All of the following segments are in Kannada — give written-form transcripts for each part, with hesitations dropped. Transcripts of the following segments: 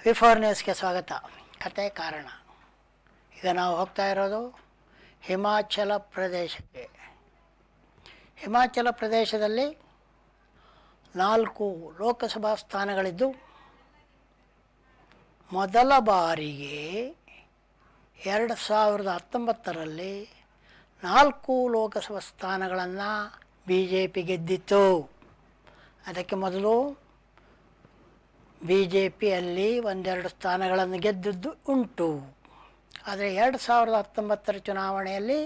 ವಿ4 ನ್ಯೂಸ್ಗೆ ಸ್ವಾಗತ. ಕತೆ ಕಾರಣ. ಈಗ ನಾವು ಹೋಗ್ತಾ ಇರೋದು ಹಿಮಾಚಲ ಪ್ರದೇಶಕ್ಕೆ. ಹಿಮಾಚಲ ಪ್ರದೇಶದಲ್ಲಿ 4 ಲೋಕಸಭಾ ಸ್ಥಾನಗಳಿದ್ದು, ಮೊದಲ ಬಾರಿಗೆ 2019ರಲ್ಲಿ 4 ಲೋಕಸಭಾ ಸ್ಥಾನಗಳನ್ನು ಬಿ ಜೆ ಪಿ ಗೆದ್ದಿತ್ತು. ಅದಕ್ಕೆ ಮೊದಲು ಬಿ ಜೆ ಪಿಯಲ್ಲಿ 1-2 ಸ್ಥಾನಗಳನ್ನು ಗೆದ್ದಿದ್ದು ಉಂಟು. ಆದರೆ 2019ರ ಚುನಾವಣೆಯಲ್ಲಿ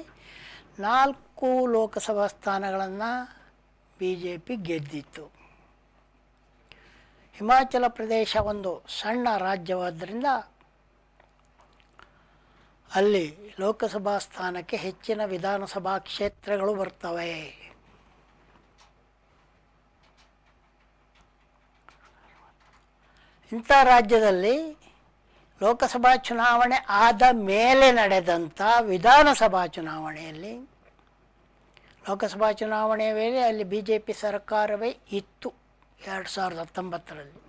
4 ಲೋಕಸಭಾ ಸ್ಥಾನಗಳನ್ನು B J P ಗೆದ್ದಿತ್ತು. Himachal Pradesh ಒಂದು ಸಣ್ಣ ರಾಜ್ಯವಾದ್ದರಿಂದ ಅಲ್ಲಿ ಲೋಕಸಭಾ ಸ್ಥಾನಕ್ಕೆ ಹೆಚ್ಚಿನ ವಿಧಾನಸಭಾ ಕ್ಷೇತ್ರಗಳು ಬರ್ತವೆ. ಇಂಥ ರಾಜ್ಯದಲ್ಲಿ ಲೋಕಸಭಾ ಚುನಾವಣೆ ಆದ ಮೇಲೆ ನಡೆದಂಥ ವಿಧಾನಸಭಾ ಚುನಾವಣೆಯಲ್ಲಿ, ಲೋಕಸಭಾ ಚುನಾವಣೆಯ ವೇಳೆ ಅಲ್ಲಿ ಬಿ ಜೆ ಪಿ ಸರ್ಕಾರವೇ ಇತ್ತು 2019ರಲ್ಲಿ.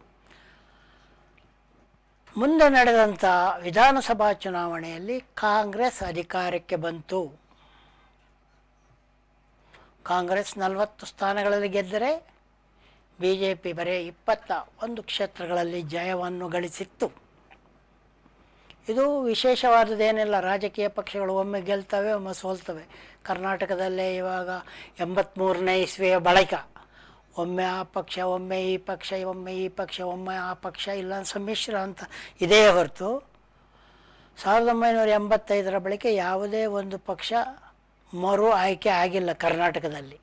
ಮುಂದೆ ನಡೆದಂಥ ವಿಧಾನಸಭಾ ಚುನಾವಣೆಯಲ್ಲಿ ಕಾಂಗ್ರೆಸ್ ಅಧಿಕಾರಕ್ಕೆ ಬಂತು. ಕಾಂಗ್ರೆಸ್ 40 ಸ್ಥಾನಗಳಲ್ಲಿ ಗೆದ್ದರೆ ಬಿ ಜೆ ಪಿ ಬರೀ 21 ಕ್ಷೇತ್ರಗಳಲ್ಲಿ ಜಯವನ್ನು ಗಳಿಸಿತ್ತು. ಇದು ವಿಶೇಷವಾದದ್ದೇನಿಲ್ಲ. ರಾಜಕೀಯ ಪಕ್ಷಗಳು ಒಮ್ಮೆ ಗೆಲ್ತವೆ, ಒಮ್ಮೆ ಸೋಲ್ತವೆ. ಕರ್ನಾಟಕದಲ್ಲೇ ಇವಾಗ 83ನೇ ಇಸ್ವಿಯ ಬಳಿಕ ಒಮ್ಮೆ ಆ ಪಕ್ಷ, ಒಮ್ಮೆ ಈ ಪಕ್ಷ, ಒಮ್ಮೆ ಈ ಪಕ್ಷ, ಒಮ್ಮೆ ಆ ಪಕ್ಷ, ಇಲ್ಲ ಸಮ್ಮಿಶ್ರ ಅಂತ ಇದೇ ಹೊರತು 1985ರ ಬಳಿಕ ಯಾವುದೇ ಒಂದು ಪಕ್ಷ ಮರು ಆಯ್ಕೆ ಆಗಿಲ್ಲ ಕರ್ನಾಟಕದಲ್ಲಿ.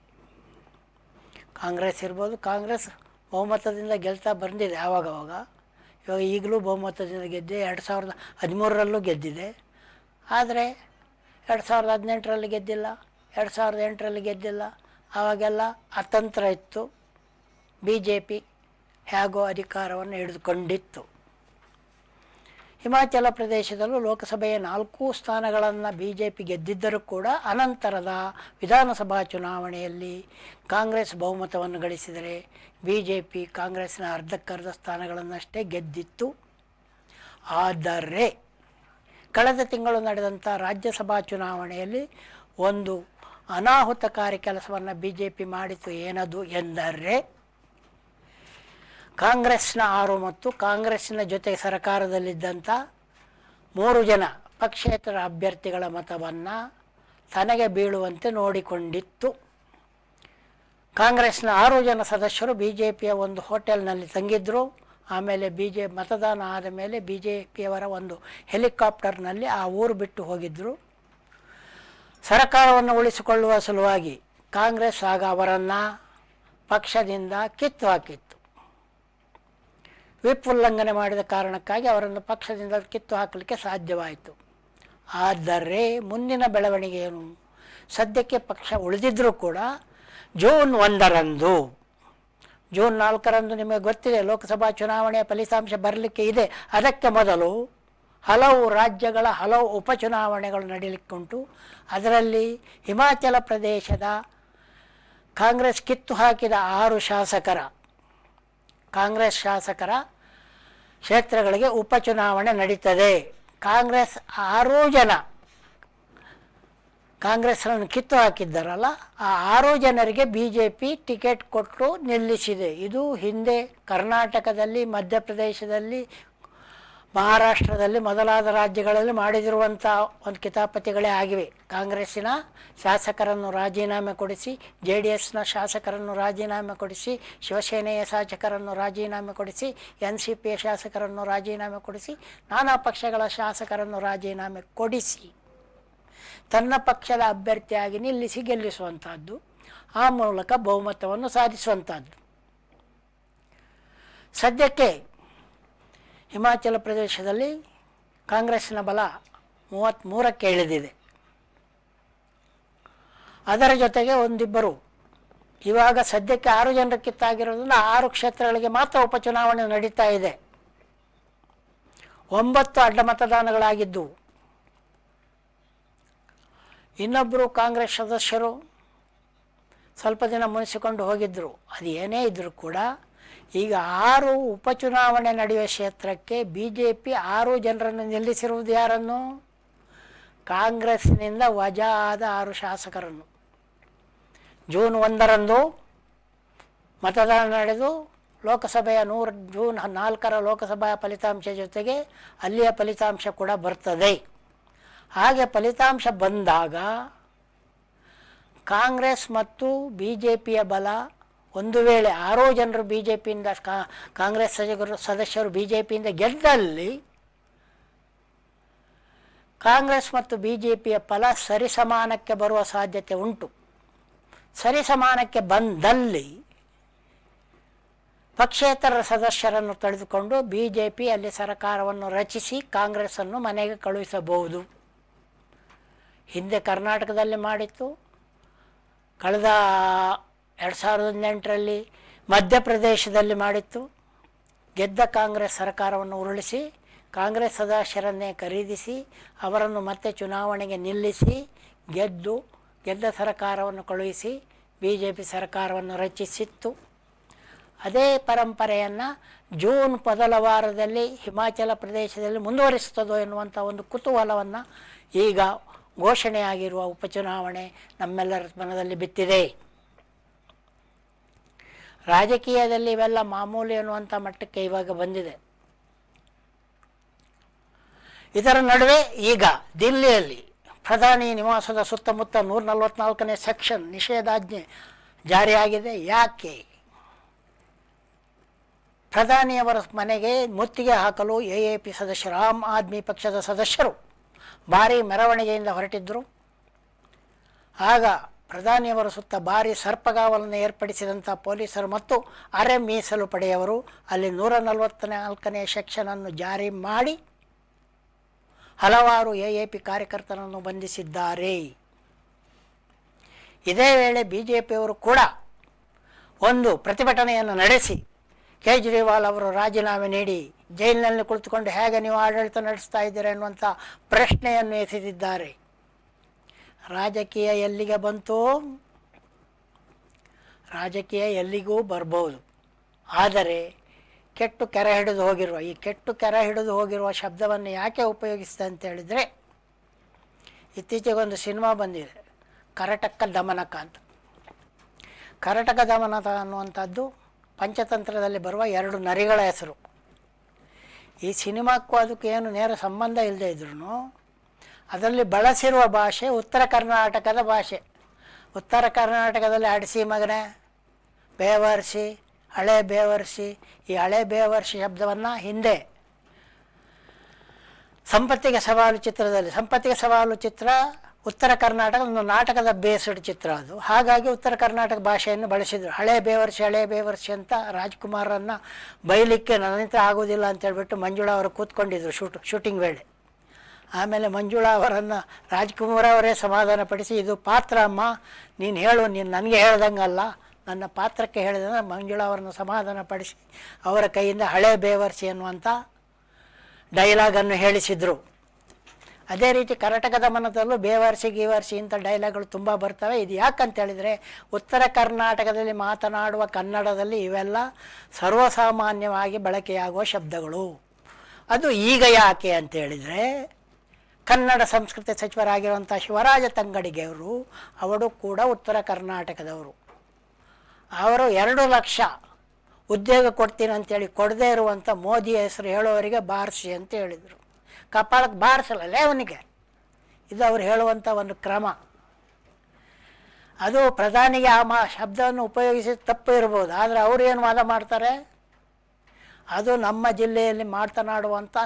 ಕಾಂಗ್ರೆಸ್ ಇರ್ಬೋದು, ಕಾಂಗ್ರೆಸ್ ಬಹುಮತದಿಂದ ಗೆಲ್ತಾ ಬಂದಿದೆ ಆವಾಗವಾಗ. ಇವಾಗ ಈಗಲೂ ಬಹುಮತದಿಂದ ಗೆದ್ದೆ. 2013ರಲ್ಲೂ ಗೆದ್ದಿದೆ. ಆದರೆ 2018ರಲ್ಲಿ ಗೆದ್ದಿಲ್ಲ, 2008ರಲ್ಲಿ ಗೆದ್ದಿಲ್ಲ. ಆವಾಗೆಲ್ಲ ಅತಂತ್ರ ಇತ್ತು. ಬಿ ಜೆ ಪಿ ಹೇಗೋ ಅಧಿಕಾರವನ್ನು ಹಿಡಿದುಕೊಂಡಿತ್ತು. ಹಿಮಾಚಲ ಪ್ರದೇಶದಲ್ಲೂ ಲೋಕಸಭೆಯ 4 ಸ್ಥಾನಗಳನ್ನು ಬಿ ಜೆ ಪಿ ಗೆದ್ದಿದ್ದರೂ ಕೂಡ ಅನಂತರದ ವಿಧಾನಸಭಾ ಚುನಾವಣೆಯಲ್ಲಿ ಕಾಂಗ್ರೆಸ್ ಬಹುಮತವನ್ನು ಗಳಿಸಿದರೆ ಬಿ ಜೆ ಪಿ ಕಾಂಗ್ರೆಸ್ನ ಅರ್ಧಕ್ಕರ್ಧ ಸ್ಥಾನಗಳನ್ನಷ್ಟೇ ಗೆದ್ದಿತ್ತು. ಆದರೆ ಕಳೆದ ತಿಂಗಳು ನಡೆದಂಥ ರಾಜ್ಯಸಭಾ ಚುನಾವಣೆಯಲ್ಲಿ ಒಂದು ಅನಾಹುತಕಾರಿ ಕೆಲಸವನ್ನು ಬಿ ಜೆ ಪಿ ಮಾಡಿತು. ಏನದು ಎಂದರೆ, ಕಾಂಗ್ರೆಸ್ನ 6 ಮತ್ತು ಕಾಂಗ್ರೆಸ್ಸಿನ ಜೊತೆ ಸರ್ಕಾರದಲ್ಲಿದ್ದಂಥ 3 ಜನ ಪಕ್ಷೇತರ ಅಭ್ಯರ್ಥಿಗಳ ಮತವನ್ನು ತನಗೆ ಬೀಳುವಂತೆ ನೋಡಿಕೊಂಡಿತ್ತು. ಕಾಂಗ್ರೆಸ್ನ 6 ಜನ ಸದಸ್ಯರು ಬಿ ಜೆ ಪಿಯ ಒಂದು ಹೋಟೆಲ್ನಲ್ಲಿ ತಂಗಿದ್ದರು. ಆಮೇಲೆ ಮತದಾನ ಆದ ಮೇಲೆ ಬಿ ಜೆ ಪಿಯವರ ಒಂದು ಹೆಲಿಕಾಪ್ಟರ್ನಲ್ಲಿ ಆ ಊರು ಬಿಟ್ಟು ಹೋಗಿದ್ದರು. ಸರ್ಕಾರವನ್ನು ಉಳಿಸಿಕೊಳ್ಳುವ ಸಲುವಾಗಿ ಕಾಂಗ್ರೆಸ್ ಆಗ ಅವರನ್ನು ಪಕ್ಷದಿಂದ ಕಿತ್ತು ಹಾಕಿತ್ತು. ವಿಪ್ ಉಲ್ಲಂಘನೆ ಮಾಡಿದ ಕಾರಣಕ್ಕಾಗಿ ಅವರನ್ನು ಪಕ್ಷದಿಂದ ಕಿತ್ತು ಹಾಕಲಿಕ್ಕೆ ಸಾಧ್ಯವಾಯಿತು. ಆದರೆ ಮುಂದಿನ ಬೆಳವಣಿಗೆ ಏನು? ಸದ್ಯಕ್ಕೆ ಪಕ್ಷ ಉಳಿದಿದ್ದರೂ ಕೂಡ ಜೂನ್ 1ರಂದು, ಜೂನ್ 4ರಂದು ನಿಮಗೆ ಗೊತ್ತಿದೆ ಲೋಕಸಭಾ ಚುನಾವಣೆಯ ಫಲಿತಾಂಶ ಬರಲಿಕ್ಕೆ ಇದೆ. ಅದಕ್ಕೆ ಮೊದಲು ಹಲವು ರಾಜ್ಯಗಳ ಹಲವು ಉಪಚುನಾವಣೆಗಳು ನಡೀಲಿಕ್ಕುಂಟು. ಅದರಲ್ಲಿ ಹಿಮಾಚಲ ಪ್ರದೇಶದ ಕಾಂಗ್ರೆಸ್ ಕಿತ್ತು ಹಾಕಿದ 6 ಕಾಂಗ್ರೆಸ್ ಶಾಸಕರ ಕ್ಷೇತ್ರಗಳಿಗೆ ಉಪಚುನಾವಣೆ ನಡೀತದೆ. ಕಾಂಗ್ರೆಸ್ 6 ಜನ ಕಾಂಗ್ರೆಸ್ನನ್ನು ಕಿತ್ತು ಹಾಕಿದ್ದಾರಲ್ಲ, ಆ 6 ಜನರಿಗೆ ಬಿ ಜೆ ಪಿ ಟಿಕೆಟ್ ಕೊಟ್ಟು ನಿಲ್ಲಿಸಿದೆ. ಇದು ಹಿಂದೆ ಕರ್ನಾಟಕದಲ್ಲಿ, ಮಧ್ಯಪ್ರದೇಶದಲ್ಲಿ, ಮಹಾರಾಷ್ಟ್ರದಲ್ಲಿ ಮೊದಲಾದ ರಾಜ್ಯಗಳಲ್ಲಿ ಮಾಡಿದಿರುವಂಥ ಒಂದು ಕಿತಾಪತಿಗಳೇ ಆಗಿವೆ. ಕಾಂಗ್ರೆಸ್ಸಿನ ಶಾಸಕರನ್ನು ರಾಜೀನಾಮೆ ಕೊಡಿಸಿ, ಜೆ ಡಿ ಎಸ್ನ ಶಾಸಕರನ್ನು ರಾಜೀನಾಮೆ ಕೊಡಿಸಿ, ಶಿವಸೇನೆಯ ಶಾಸಕರನ್ನು ರಾಜೀನಾಮೆ ಕೊಡಿಸಿ, ಎನ್ ಸಿ ಪಿಯ ಶಾಸಕರನ್ನು ರಾಜೀನಾಮೆ ಕೊಡಿಸಿ, ನಾನಾ ಪಕ್ಷಗಳ ಶಾಸಕರನ್ನು ರಾಜೀನಾಮೆ ಕೊಡಿಸಿ ತನ್ನ ಪಕ್ಷದ ಅಭ್ಯರ್ಥಿಯಾಗಿ ನಿಲ್ಲಿಸಿ ಗೆಲ್ಲಿಸುವಂಥದ್ದು, ಆ ಮೂಲಕ ಬಹುಮತವನ್ನು ಸಾಧಿಸುವಂಥದ್ದು. ಸದ್ಯಕ್ಕೆ ಹಿಮಾಚಲ ಪ್ರದೇಶದಲ್ಲಿ ಕಾಂಗ್ರೆಸ್ಸಿನ ಬಲ 33ಕ್ಕೆ ಇಳಿದಿದೆ. ಅದರ ಜೊತೆಗೆ ಒಂದಿಬ್ಬರು, ಇವಾಗ ಸದ್ಯಕ್ಕೆ 6 ಜನರ ಕಿತ್ತಾಗಿರೋದ್ರಿಂದ 6 ಕ್ಷೇತ್ರಗಳಿಗೆ ಮಾತ್ರ ಉಪಚುನಾವಣೆ ನಡೀತಾ ಇದೆ. 9 ಅಡ್ಡ ಮತದಾನಗಳಾಗಿದ್ದು, ಇನ್ನೊಬ್ಬರು ಕಾಂಗ್ರೆಸ್ ಸದಸ್ಯರು ಸ್ವಲ್ಪ ದಿನ ಮುನಿಸಿಕೊಂಡು ಹೋಗಿದ್ದರು. ಅದು ಏನೇ ಇದ್ದರೂ ಕೂಡ ಈಗ 6 ಉಪಚುನಾವಣೆ ನಡೆಯುವ ಕ್ಷೇತ್ರಕ್ಕೆ ಬಿ ಜೆ ಪಿ 6 ಜನರನ್ನು ನಿಲ್ಲಿಸಿರುವುದು ಯಾರನ್ನು? ಕಾಂಗ್ರೆಸ್ನಿಂದ ವಜಾ ಆದ 6 ಶಾಸಕರನ್ನು. ಜೂನ್ 1ರಂದು ಮತದಾನ ನಡೆದು ಲೋಕಸಭೆಯ ಜೂನ್ 4ರ ಲೋಕಸಭಾ ಫಲಿತಾಂಶ ಜೊತೆಗೆ ಅಲ್ಲಿಯ ಫಲಿತಾಂಶ ಕೂಡ ಬರ್ತದೆ. ಹಾಗೆ ಫಲಿತಾಂಶ ಬಂದಾಗ ಕಾಂಗ್ರೆಸ್ ಮತ್ತು ಬಿ ಜೆ ಪಿಯ ಬಲ, ಒಂದು ವೇಳೆ 6 ಜನರು ಬಿ ಜೆ ಪಿಯಿಂದ ಕಾಂಗ್ರೆಸ್ ಸದಸ್ಯರು ಬಿ ಜೆ ಪಿಯಿಂದ ಗೆದ್ದಲ್ಲಿ ಕಾಂಗ್ರೆಸ್ ಮತ್ತು ಬಿ ಜೆ ಪಿಯ ಫಲ ಸರಿಸಮಾನಕ್ಕೆ ಬರುವ ಸಾಧ್ಯತೆ ಉಂಟು. ಸರಿಸಮಾನಕ್ಕೆ ಬಂದಲ್ಲಿ ಪಕ್ಷೇತರ ಸದಸ್ಯರನ್ನು ತೆಗೆದುಕೊಂಡು ಬಿ ಜೆ ಪಿ ಅಲ್ಲಿ ಸರ್ಕಾರವನ್ನು ರಚಿಸಿ ಕಾಂಗ್ರೆಸ್ಸನ್ನು ಮನೆಗೆ ಕಳುಹಿಸಬಹುದು. ಹಿಂದೆ ಕರ್ನಾಟಕದಲ್ಲಿ ಮಾಡಿತ್ತು. ಕಳೆದ 2008ರಲ್ಲಿ ಮಧ್ಯಪ್ರದೇಶದಲ್ಲಿ ಮಾಡಿತ್ತು. ಗೆದ್ದ ಕಾಂಗ್ರೆಸ್ ಸರ್ಕಾರವನ್ನು ಉರುಳಿಸಿ ಕಾಂಗ್ರೆಸ್ ಸದಸ್ಯರನ್ನೇ ಖರೀದಿಸಿ ಅವರನ್ನು ಮತ್ತೆ ಚುನಾವಣೆಗೆ ನಿಲ್ಲಿಸಿ ಗೆದ್ದ ಸರ್ಕಾರವನ್ನು ಕಳುಹಿಸಿ ಬಿ ಜೆ ಪಿ ಸರ್ಕಾರವನ್ನು ರಚಿಸಿತ್ತು. ಅದೇ ಪರಂಪರೆಯನ್ನು ಜೂನ್ ಮೊದಲ ವಾರದಲ್ಲಿ ಹಿಮಾಚಲ ಪ್ರದೇಶದಲ್ಲಿ ಮುಂದುವರಿಸುತ್ತದೋ ಎನ್ನುವಂಥ ಒಂದು ಕುತೂಹಲವನ್ನು ಈಗ ಘೋಷಣೆಯಾಗಿರುವ ಉಪಚುನಾವಣೆ ನಮ್ಮೆಲ್ಲರ ಮನದಲ್ಲಿ ಬಿತ್ತಿದೆ. ರಾಜಕೀಯದಲ್ಲಿ ಇವೆಲ್ಲ ಮಾಮೂಲಿ ಅನ್ನುವಂಥ ಮಟ್ಟಕ್ಕೆ ಇವಾಗ ಬಂದಿದೆ. ಇದರ ನಡುವೆ ಈಗ ದಿಲ್ಲಿಯಲ್ಲಿ ಪ್ರಧಾನಿ ನಿವಾಸದ ಸುತ್ತಮುತ್ತ 144ನೇ ಸೆಕ್ಷನ್ ನಿಷೇಧಾಜ್ಞೆ ಜಾರಿಯಾಗಿದೆ. ಯಾಕೆ? ಪ್ರಧಾನಿಯವರ ಮನೆಗೆ ಮುತ್ತಿಗೆ ಹಾಕಲು ಎ.ಪಿ ಸದಸ್ಯರು, ಆಮ್ ಆದ್ಮಿ ಪಕ್ಷದ ಸದಸ್ಯರು ಭಾರೀ ಮೆರವಣಿಗೆಯಿಂದ ಹೊರಟಿದ್ದರು. ಆಗ ಪ್ರಧಾನಿಯವರ ಸುತ್ತ ಭಾರೀ ಸರ್ಪಗಾವಲನ್ನು ಏರ್ಪಡಿಸಿದಂಥ ಪೊಲೀಸರು ಮತ್ತು ಅರೆ ಮೀಸಲು ಪಡೆಯವರು ಅಲ್ಲಿ 144ನೇ ಸೆಕ್ಷನನ್ನು ಜಾರಿ ಮಾಡಿ ಹಲವಾರು ಎ.ಪಿ ಕಾರ್ಯಕರ್ತರನ್ನು ಬಂಧಿಸಿದ್ದಾರೆ. ಇದೇ ವೇಳೆ ಬಿ ಜೆ ಪಿಯವರು ಕೂಡ ಒಂದು ಪ್ರತಿಭಟನೆಯನ್ನು ನಡೆಸಿ ಕೇಜ್ರಿವಾಲ್ ಅವರು ರಾಜೀನಾಮೆ ನೀಡಿ ಜೈಲಿನಲ್ಲಿ ಕುಳಿತುಕೊಂಡು ಹೇಗೆ ನೀವು ಆಡಳಿತ ನಡೆಸ್ತಾ ಇದ್ದೀರಾ ಎನ್ನುವಂಥ ಪ್ರಶ್ನೆಯನ್ನು ಎಸೆದಿದ್ದಾರೆ. ರಾಜಕೀಯ ಎಲ್ಲಿಗೆ ಬಂತು? ರಾಜಕೀಯ ಎಲ್ಲಿಗೂ ಬರ್ಬೋದು. ಆದರೆ ಕೆಟ್ಟು ಕೆರೆ ಹಿಡಿದು ಹೋಗಿರುವ ಈ ಕೆಟ್ಟು ಕೆರೆ ಹಿಡಿದು ಹೋಗಿರುವ ಶಬ್ದವನ್ನು ಯಾಕೆ ಉಪಯೋಗಿಸಿದೆ ಅಂತ ಹೇಳಿದರೆ, ಇತ್ತೀಚೆಗೊಂದು ಸಿನಿಮಾ ಬಂದಿದೆ ಕರಟಕ್ಕ ದಮನಕ ಅಂತ. ಕರಟಕ ದಮನಕ ಅನ್ನುವಂಥದ್ದು ಪಂಚತಂತ್ರದಲ್ಲಿ ಬರುವ 2 ನರಿಗಳ ಹೆಸರು. ಈ ಸಿನಿಮಾಕ್ಕೂ ಅದಕ್ಕೆ ಏನು ನೇರ ಸಂಬಂಧ ಇಲ್ಲದೆ ಇದ್ರೂ ಅದರಲ್ಲಿ ಬಳಸಿರುವ ಭಾಷೆ ಉತ್ತರ ಕರ್ನಾಟಕದ ಭಾಷೆ. ಉತ್ತರ ಕರ್ನಾಟಕದಲ್ಲಿ ಅಡಿಸಿ ಮಗನೆ, ಬೇವರ್ಸಿ, ಹಳೆ ಬೇವರ್ಸಿ, ಈ ಹಳೆ ಬೇವರ್ಸಿ ಶಬ್ದವನ್ನು ಹಿಂದೆ ಸಂಪತ್ತಿಗೆ ಸವಾಲು ಚಿತ್ರದಲ್ಲಿ, ಸಂಪತ್ತಿಗೆ ಸವಾಲು ಚಿತ್ರ ಉತ್ತರ ಕರ್ನಾಟಕ ಒಂದು ನಾಟಕದ ಬೇಸ್ಡ್ ಚಿತ್ರ ಅದು. ಹಾಗಾಗಿ ಉತ್ತರ ಕರ್ನಾಟಕ ಭಾಷೆಯನ್ನು ಬಳಸಿದರು. ಹಳೆ ಬೇವರ್ಸಿ ಅಂತ ರಾಜ್ಕುಮಾರನ್ನು ಬೈಲಿಕ್ಕೆ ನನ್ನಿಂದ ಆಗೋದಿಲ್ಲ ಅಂತೇಳ್ಬಿಟ್ಟು ಮಂಜುಳಾ ಅವರು ಕೂತ್ಕೊಂಡಿದ್ರು ಶೂಟಿಂಗ್ ವೇಳೆ. ಆಮೇಲೆ ಮಂಜುಳಾ ಅವರನ್ನು ರಾಜ್ಕುಮಾರ್ ಅವರೇ ಸಮಾಧಾನಪಡಿಸಿ, ಇದು ಪಾತ್ರ ಅಮ್ಮ, ನೀನು ಹೇಳು, ನೀನು ನನಗೆ ಹೇಳ್ದಂಗಲ್ಲ, ನನ್ನ ಪಾತ್ರಕ್ಕೆ ಹೇಳಿದ್ರೆ ಮಂಜುಳಾ ಅವರನ್ನು ಸಮಾಧಾನಪಡಿಸಿ ಅವರ ಕೈಯಿಂದ ಹಳೆ ಬೇವರ್ಸಿ ಅನ್ನುವಂಥ ಡೈಲಾಗನ್ನು ಹೇಳಿಸಿದರು. ಅದೇ ರೀತಿ ಕರ್ನಾಟಕ ದಮನದಲ್ಲೂ ಬೇವರ್ಸಿ ಗೀವರ್ಸಿ ಇಂಥ ಡೈಲಾಗ್ಗಳು ತುಂಬ ಬರ್ತವೆ. ಇದು ಯಾಕಂತೇಳಿದರೆ ಉತ್ತರ ಕರ್ನಾಟಕದಲ್ಲಿ ಮಾತನಾಡುವ ಕನ್ನಡದಲ್ಲಿ ಇವೆಲ್ಲ ಸರ್ವಸಾಮಾನ್ಯವಾಗಿ ಬಳಕೆಯಾಗುವ ಶಬ್ದಗಳು. ಅದು ಈಗ ಯಾಕೆ ಅಂತೇಳಿದರೆ, ಕನ್ನಡ ಸಂಸ್ಕೃತಿ ಸಚಿವರಾಗಿರುವಂಥ ಶಿವರಾಜ ತಂಗಡಿಗೆ ಅವರು ಕೂಡ ಉತ್ತರ ಕರ್ನಾಟಕದವರು. ಅವರು 2 ಲಕ್ಷ ಉದ್ಯೋಗ ಕೊಡ್ತೀನಿ ಅಂತೇಳಿ ಕೊಡದೇ ಇರುವಂಥ ಮೋದಿ ಹೆಸರು ಹೇಳೋವರಿಗೆ ಬಾರಿಸಿ ಅಂತ ಹೇಳಿದರು. ಕಪಾಳಕ್ಕೆ ಬಾರಿಸಲಲ್ಲೇ ಅವನಿಗೆ. ಇದು ಅವ್ರು ಹೇಳುವಂಥ ಒಂದು ಕ್ರಮ. ಅದು ಪ್ರಧಾನಿಗೆ ಆ ಶಬ್ದವನ್ನು ಉಪಯೋಗಿಸಿ ತಪ್ಪು ಇರ್ಬೋದು, ಆದರೆ ಅವರು ಏನು ವಾದ ಮಾಡ್ತಾರೆ, ಅದು ನಮ್ಮ ಜಿಲ್ಲೆಯಲ್ಲಿ ಮಾತನಾಡುವಂಥ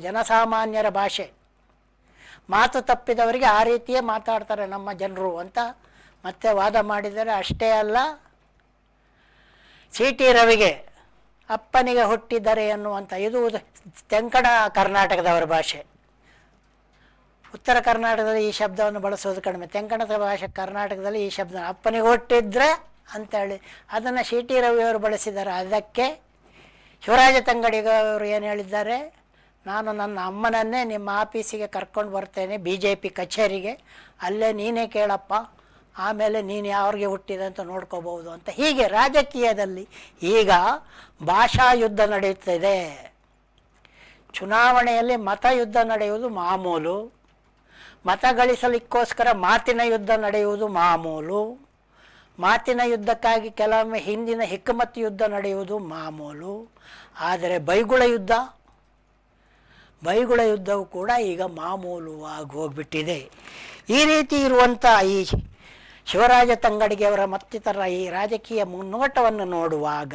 ಜನಸಾಮಾನ್ಯರ ಭಾಷೆ. ಮಾತು ತಪ್ಪಿದವರಿಗೆ ಆ ರೀತಿಯೇ ಮಾತಾಡ್ತಾರೆ ನಮ್ಮ ಜನರು ಅಂತ ಮತ್ತೆ ವಾದ ಮಾಡಿದರೆ. ಅಷ್ಟೇ ಅಲ್ಲ, ಸಿ ಟಿ ರವಿಗೆ ಅಪ್ಪನಿಗೆ ಹುಟ್ಟಿದರೆ ಎನ್ನುವಂಥ ಇದು ತೆಂಕಣ ಕರ್ನಾಟಕದವರ ಭಾಷೆ. ಉತ್ತರ ಕರ್ನಾಟಕದಲ್ಲಿ ಈ ಶಬ್ದವನ್ನು ಬಳಸೋದು ಕಡಿಮೆ. ತೆಂಕಣದ ಭಾಷೆ ಕರ್ನಾಟಕದಲ್ಲಿ ಈ ಶಬ್ದ ಅಪ್ಪನಿಗೆ ಹುಟ್ಟಿದ್ರೆ ಅಂತೇಳಿ ಅದನ್ನು ಸಿ ಟಿ ರವಿಯವರು ಬಳಸಿದ್ದಾರೆ. ಅದಕ್ಕೆ ಶಿವರಾಜ ತಂಗಡಿಗವರು ಏನು ಹೇಳಿದ್ದಾರೆ, ನಾನು ನನ್ನ ಅಮ್ಮನನ್ನೇ ನಿಮ್ಮ ಆಫೀಸಿಗೆ ಕರ್ಕೊಂಡು ಬರ್ತೇನೆ, ಬಿ ಜೆ ಪಿ ಕಚೇರಿಗೆ, ಅಲ್ಲೇ ನೀನೇ ಕೇಳಪ್ಪ, ಆಮೇಲೆ ನೀನು ಯಾವ್ರಿಗೆ ಹುಟ್ಟಿದೆ ಅಂತ ನೋಡ್ಕೋಬಹುದು ಅಂತ. ಹೀಗೆ ರಾಜಕೀಯದಲ್ಲಿ ಈಗ ಭಾಷಾ ಯುದ್ಧ ನಡೆಯುತ್ತಿದೆ. ಚುನಾವಣೆಯಲ್ಲಿ ಮತ ಯುದ್ಧ ನಡೆಯುವುದು ಮಾಮೂಲು, ಮತ ಗಳಿಸಲಿಕ್ಕೋಸ್ಕರ ಮಾತಿನ ಯುದ್ಧ ನಡೆಯುವುದು ಮಾಮೂಲು, ಮಾತಿನ ಯುದ್ಧಕ್ಕಾಗಿ ಕೆಲವೊಮ್ಮೆ ಹಿಂದಿನ ಹಿಕ್ಕಮತ್ ಯುದ್ಧ ನಡೆಯುವುದು ಮಾಮೂಲು. ಆದರೆ ಬೈಗುಳ ಯುದ್ಧವು ಕೂಡ ಈಗ ಮಾಮೂಲು ಆಗಿ ಹೋಗ್ಬಿಟ್ಟಿದೆ. ಈ ರೀತಿ ಇರುವಂಥ ಈ ಶಿವರಾಜ ತಂಗಡಿಗೆಯವರ ಮತ್ತಿತರ ಈ ರಾಜಕೀಯ ಮುನ್ನೋಟವನ್ನು ನೋಡುವಾಗ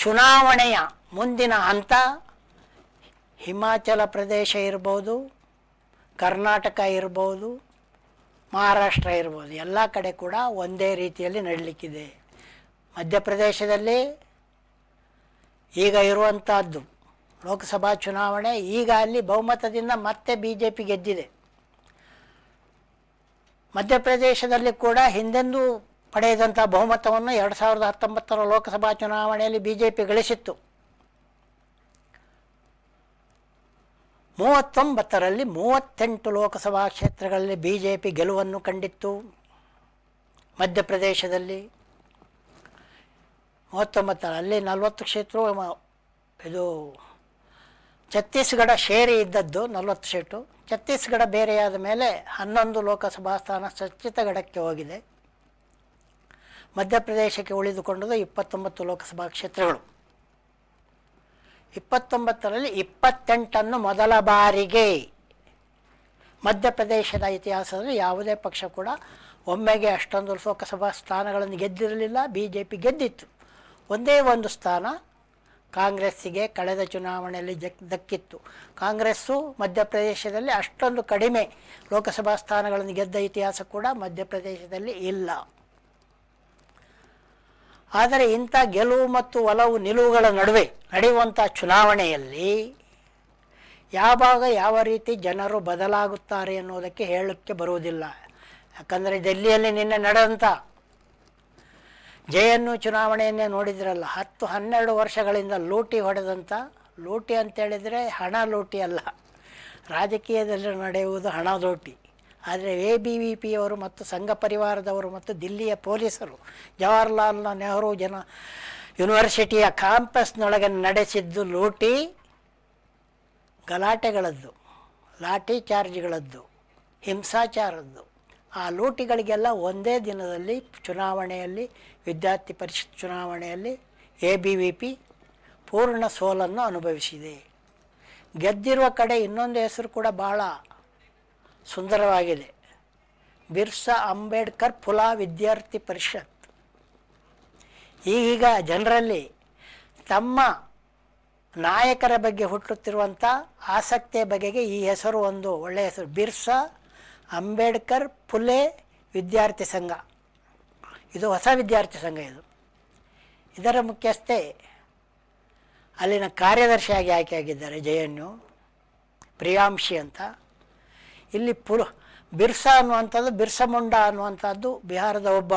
ಚುನಾವಣೆಯ ಮುಂದಿನ ಹಂತ ಹಿಮಾಚಲ ಪ್ರದೇಶ ಇರ್ಬೋದು, ಕರ್ನಾಟಕ ಇರ್ಬೋದು, ಮಹಾರಾಷ್ಟ್ರ ಇರ್ಬೋದು, ಎಲ್ಲ ಕಡೆ ಕೂಡ ಒಂದೇ ರೀತಿಯಲ್ಲಿ ನಡೀಲಿಕ್ಕಿದೆ. ಮಧ್ಯಪ್ರದೇಶದಲ್ಲಿ ಈಗ ಇರುವಂಥದ್ದು ಲೋಕಸಭಾ ಚುನಾವಣೆ, ಈಗ ಅಲ್ಲಿ ಬಹುಮತದಿಂದ ಮತ್ತೆ BJP ಗೆದ್ದಿದೆ. ಮಧ್ಯಪ್ರದೇಶದಲ್ಲಿ ಕೂಡ ಹಿಂದೆಂದೂ ಪಡೆಯದಂಥ ಬಹುಮತವನ್ನು 2019 ಲೋಕಸಭಾ ಚುನಾವಣೆಯಲ್ಲಿ BJP ಗಳಿಸಿತ್ತು. 39ರಲ್ಲಿ 38 ಲೋಕಸಭಾ ಕ್ಷೇತ್ರಗಳಲ್ಲಿ BJP ಗೆಲುವನ್ನು ಕಂಡಿತ್ತು. ಮಧ್ಯಪ್ರದೇಶದಲ್ಲಿ 39ರಲ್ಲಿ 40 ಕ್ಷೇತ್ರ, ಇದು ಛತ್ತೀಸ್ಗಢ ಶೇರಿ ಇದ್ದದ್ದು 40 ಸೀಟು. ಛತ್ತೀಸ್ಗಢ ಬೇರೆಯಾದ ಮೇಲೆ 11 ಲೋಕಸಭಾ ಸ್ಥಾನ ಛತ್ತೀಸ್ಗಢಕ್ಕೆ ಹೋಗಿದೆ. ಮಧ್ಯಪ್ರದೇಶಕ್ಕೆ ಉಳಿದುಕೊಂಡದ್ದು 29 ಲೋಕಸಭಾ ಕ್ಷೇತ್ರಗಳು. 29ರಲ್ಲಿ 28 ಮೊದಲ ಬಾರಿಗೆ ಮಧ್ಯಪ್ರದೇಶದ ಇತಿಹಾಸದಲ್ಲಿ ಯಾವುದೇ ಪಕ್ಷ ಕೂಡ ಒಮ್ಮೆಗೆ ಅಷ್ಟೊಂದು ಲೋಕಸಭಾ ಸ್ಥಾನಗಳನ್ನು ಗೆದ್ದಿರಲಿಲ್ಲ. BJP ಗೆದ್ದಿತ್ತು. ಒಂದೇ ಒಂದು ಸ್ಥಾನ ಕಾಂಗ್ರೆಸ್ಸಿಗೆ ಕಳೆದ ಚುನಾವಣೆಯಲ್ಲಿ ದಕ್ಕಿತ್ತು. ಕಾಂಗ್ರೆಸ್ಸು ಮಧ್ಯಪ್ರದೇಶದಲ್ಲಿ ಅಷ್ಟೊಂದು ಕಡಿಮೆ ಲೋಕಸಭಾ ಸ್ಥಾನಗಳನ್ನು ಗೆದ್ದ ಇತಿಹಾಸ ಕೂಡ ಮಧ್ಯಪ್ರದೇಶದಲ್ಲಿ ಇಲ್ಲ. ಆದರೆ ಇಂಥ ಗೆಲುವು ಮತ್ತು ಒಲವು ನಿಲುವುಗಳ ನಡುವೆ ನಡೆಯುವಂಥ ಚುನಾವಣೆಯಲ್ಲಿ ಯಾವಾಗ ಯಾವ ರೀತಿ ಜನರು ಬದಲಾಗುತ್ತಾರೆ ಅನ್ನೋದಕ್ಕೆ ಹೇಳಕ್ಕೆ ಬರುವುದಿಲ್ಲ. ಯಾಕಂದರೆ ಡೆಲ್ಲಿಯಲ್ಲಿ ನಿನ್ನೆ ನಡೆದಂಥ ಜೆಎನ್ಯು ಚುನಾವಣೆಯನ್ನೇ ನೋಡಿದ್ರಲ್ಲ, 10-12 ವರ್ಷಗಳಿಂದ ಲೂಟಿ ಹೊಡೆದಂಥ, ಲೂಟಿ ಅಂತೇಳಿದರೆ ಹಣ ಲೂಟಿ ಅಲ್ಲ, ರಾಜಕೀಯದಲ್ಲಿ ನಡೆಯುವುದು ಹಣ ಲೂಟಿ. ಆದರೆ ABVPಯವರು ಮತ್ತು ಸಂಘ ಪರಿವಾರದವರು ಮತ್ತು ದಿಲ್ಲಿಯ ಪೊಲೀಸರು ಜವಾಹರ್ಲಾಲ್ ನೆಹರು ಯೂನಿವರ್ಸಿಟಿಯ ಕ್ಯಾಂಪಸ್ನೊಳಗೆ ನಡೆಸಿದ್ದು ಲೂಟಿ, ಗಲಾಟೆಗಳದ್ದು, ಲಾಠಿ ಚಾರ್ಜ್ಗಳದ್ದು, ಹಿಂಸಾಚಾರದ್ದು. ಆ ಲೂಟಿಗಳಿಗೆಲ್ಲ ಒಂದೇ ದಿನದಲ್ಲಿ ಚುನಾವಣೆಯಲ್ಲಿ, ವಿದ್ಯಾರ್ಥಿ ಪರಿಷತ್ ಚುನಾವಣೆಯಲ್ಲಿ ABVP ಪೂರ್ಣ ಸೋಲನ್ನು ಅನುಭವಿಸಿದೆ. ಗೆದ್ದಿರುವ ಕಡೆ ಇನ್ನೊಂದು ಹೆಸರು ಕೂಡ ಭಾಳ ಸುಂದರವಾಗಿದೆ, ಬಿರ್ಸಾ ಅಂಬೇಡ್ಕರ್ ಫುಲಾ ವಿದ್ಯಾರ್ಥಿ ಪರಿಷತ್. ಈಗ ಜನರಲ್ಲಿ ತಮ್ಮ ನಾಯಕರ ಬಗ್ಗೆ ಹುಟ್ಟುತ್ತಿರುವಂಥ ಆಸಕ್ತಿಯ ಬಗೆಗೆ ಈ ಹೆಸರು ಒಂದು ಒಳ್ಳೆಯ ಹೆಸರು, ಬಿರ್ಸಾ ಅಂಬೇಡ್ಕರ್ ಫುಲೆ ವಿದ್ಯಾರ್ಥಿ ಸಂಘ. ಇದು ಹೊಸ ವಿದ್ಯಾರ್ಥಿ ಸಂಘ. ಇದರ ಮುಖ್ಯಸ್ಥೆ ಅಲ್ಲಿನ ಕಾರ್ಯದರ್ಶಿಯಾಗಿ ಆಯ್ಕೆಯಾಗಿದ್ದಾರೆ JNU, ಪ್ರಿಯಾಂಶಿ ಅಂತ. ಇಲ್ಲಿ ಬಿರ್ಸಾ ಅನ್ನುವಂಥದ್ದು, ಬಿರ್ಸಾ ಮುಂಡಾ ಅನ್ನುವಂಥದ್ದು ಬಿಹಾರದ ಒಬ್ಬ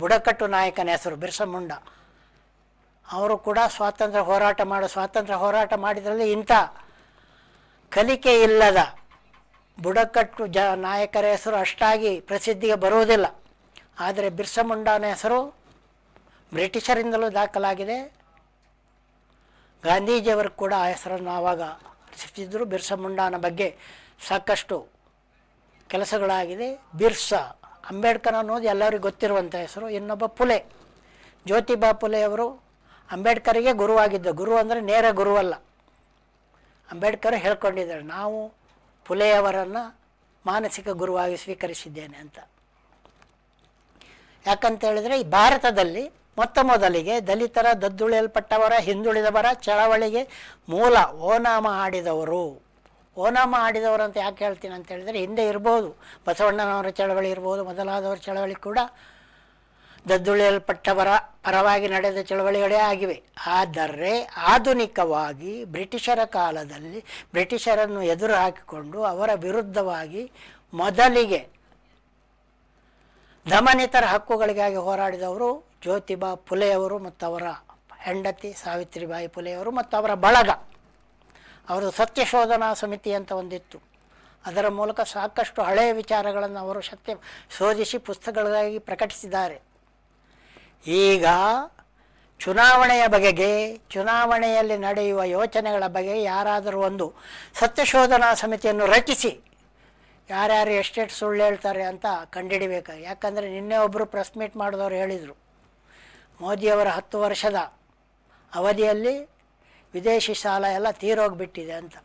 ಬುಡಕಟ್ಟು ನಾಯಕನ ಹೆಸರು, ಬಿರ್ಸಾ ಮುಂಡಾ. ಅವರು ಕೂಡ ಸ್ವಾತಂತ್ರ್ಯ ಹೋರಾಟ ಮಾಡಿದ್ರಲ್ಲಿ ಇಂಥ ಕಲಿಕೆ ಇಲ್ಲದ ಬುಡಕಟ್ಟು ನಾಯಕರ ಹೆಸರು ಅಷ್ಟಾಗಿ ಪ್ರಸಿದ್ಧಿಗೆ ಬರುವುದಿಲ್ಲ. ಆದರೆ ಬಿರ್ಸಾ ಮುಂಡಾನ ಹೆಸರು ಬ್ರಿಟಿಷರಿಂದಲೂ ದಾಖಲಾಗಿದೆ. ಗಾಂಧೀಜಿಯವರು ಕೂಡ ಆ ಹೆಸರನ್ನು ಆವಾಗ ರಚಿಸಿದ್ರು. ಬಿರ್ಸಾ ಮುಂಡಾನ ಬಗ್ಗೆ ಸಾಕಷ್ಟು ಕೆಲಸಗಳಾಗಿದೆ. ಬಿರ್ಸಾ ಅಂಬೇಡ್ಕರ್ ಅನ್ನೋದು ಎಲ್ಲರಿಗೂ ಗೊತ್ತಿರುವಂಥ ಹೆಸರು. ಇನ್ನೊಬ್ಬ ಫುಲೆ, ಜ್ಯೋತಿಬಾ ಫುಲೆಯವರು ಅಂಬೇಡ್ಕರಿಗೆ ಗುರುವಾಗಿದ್ದ. ಗುರು ಅಂದರೆ ನೇರ ಗುರುವಲ್ಲ, ಅಂಬೇಡ್ಕರ್ ಹೇಳ್ಕೊಂಡಿದ್ದಾರೆ ನಾವು ಫುಲೆಯವರನ್ನು ಮಾನಸಿಕ ಗುರುವಾಗಿ ಸ್ವೀಕರಿಸಿದ್ದೇನೆ ಅಂತ. ಯಾಕಂತೇಳಿದರೆ ಈ ಭಾರತದಲ್ಲಿ ಮೊದಲಿಗೆ ದಲಿತರ, ದದ್ದುಳಿಯಲ್ಪಟ್ಟವರ, ಹಿಂದುಳಿದವರ ಚಳವಳಿಗೆ ಮೂಲ ಓನಾಮ ಆಡಿದವರು. ಓನಾಮ ಆಡಿದವರು ಅಂತ ಯಾಕೆ ಹೇಳ್ತೀನಿ ಅಂತ ಹೇಳಿದರೆ, ಹಿಂದೆ ಇರ್ಬೋದು ಬಸವಣ್ಣನವರ ಚಳವಳಿ ಇರ್ಬೋದು, ಮೊದಲಾದವರ ಚಳವಳಿ ಕೂಡ ದದ್ದುಳಿಯಲ್ಪಟ್ಟವರ ಪರವಾಗಿ ನಡೆದ ಚಳವಳಿಗಳೇ ಆಗಿವೆ. ಆದರೆ ಆಧುನಿಕವಾಗಿ ಬ್ರಿಟಿಷರ ಕಾಲದಲ್ಲಿ ಬ್ರಿಟಿಷರನ್ನು ಎದುರು ಹಾಕಿಕೊಂಡು ಅವರ ವಿರುದ್ಧವಾಗಿ ಮೊದಲಿಗೆ ದಮನಿತರ ಹಕ್ಕುಗಳಿಗಾಗಿ ಹೋರಾಡಿದವರು ಜ್ಯೋತಿಬಾ ಫುಲೆಯವರು ಮತ್ತು ಅವರ ಹೆಂಡತಿ ಸಾವಿತ್ರಿಬಾಯಿ ಫುಲೆಯವರು ಮತ್ತು ಅವರ ಬಳಗ. ಅವರು ಸತ್ಯಶೋಧನಾ ಸಮಿತಿ ಅಂತ ಒಂದಿತ್ತು, ಅದರ ಮೂಲಕ ಸಾಕಷ್ಟು ಹಳೆಯ ವಿಚಾರಗಳನ್ನು ಅವರು ಸತ್ಯ ಶೋಧಿಸಿ ಪುಸ್ತಕಗಳಾಗಿ ಪ್ರಕಟಿಸಿದ್ದಾರೆ. ಈಗ ಚುನಾವಣೆಯ ಬಗೆಗೆ, ಚುನಾವಣೆಯಲ್ಲಿ ನಡೆಯುವ ಯೋಚನೆಗಳ ಬಗ್ಗೆ ಯಾರಾದರೂ ಒಂದು ಸತ್ಯಶೋಧನಾ ಸಮಿತಿಯನ್ನು ರಚಿಸಿ ಯಾರ್ಯಾರು ಎಷ್ಟೆಷ್ಟು ಸುಳ್ಳು ಹೇಳ್ತಾರೆ ಅಂತ ಕಂಡುಹಿಡಿಬೇಕು. ಯಾಕಂದರೆ ನಿನ್ನೆ ಒಬ್ಬರು ಪ್ರೆಸ್ ಮೀಟ್ ಮಾಡಿದವರು ಹೇಳಿದರು, ಮೋದಿಯವರ 10 ವರ್ಷದ ಅವಧಿಯಲ್ಲಿ ವಿದೇಶಿ ಸಾಲ ಎಲ್ಲ ತೀರೋಗಿಬಿಟ್ಟಿದೆ ಅಂತ.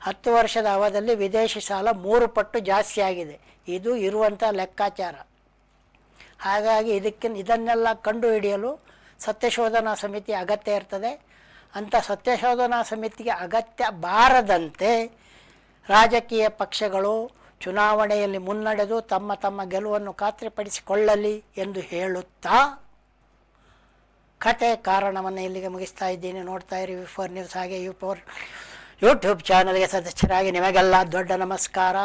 10 ವರ್ಷದ ಅವಧಿಯಲ್ಲಿ ವಿದೇಶಿ ಸಾಲ 3 ಪಟ್ಟು ಜಾಸ್ತಿ ಆಗಿದೆ. ಇದು ಇರುವಂಥ ಲೆಕ್ಕಾಚಾರ. ಹಾಗಾಗಿ ಇದನ್ನೆಲ್ಲ ಕಂಡುಹಿಡಿಯಲು ಸತ್ಯಶೋಧನಾ ಸಮಿತಿ ಅಗತ್ಯ ಇರ್ತದೆ. ಅಂಥ ಸತ್ಯಶೋಧನಾ ಸಮಿತಿಗೆ ಅಗತ್ಯ ಬಾರದಂತೆ ರಾಜಕೀಯ ಪಕ್ಷಗಳು ಚುನಾವಣೆಯಲ್ಲಿ ಮುನ್ನಡೆದು ತಮ್ಮ ತಮ್ಮ ಗೆಲುವನ್ನು ಖಾತ್ರಿಪಡಿಸಿಕೊಳ್ಳಲಿ ಎಂದು ಹೇಳುತ್ತಾ ಕತೆ ಕಾರಣವನ್ನು ಇಲ್ಲಿಗೆ ಮುಗಿಸ್ತಾ ಇದ್ದೀನಿ. ನೋಡ್ತಾ ಇರಿ ವಿ4 ನ್ಯೂಸ್. ಹಾಗೆ ವಿ4 ಯೂಟ್ಯೂಬ್ ಚಾನಲ್ಗೆ ಸದಸ್ಯರಾಗಿ ನಿಮಗೆಲ್ಲ ದೊಡ್ಡ ನಮಸ್ಕಾರ.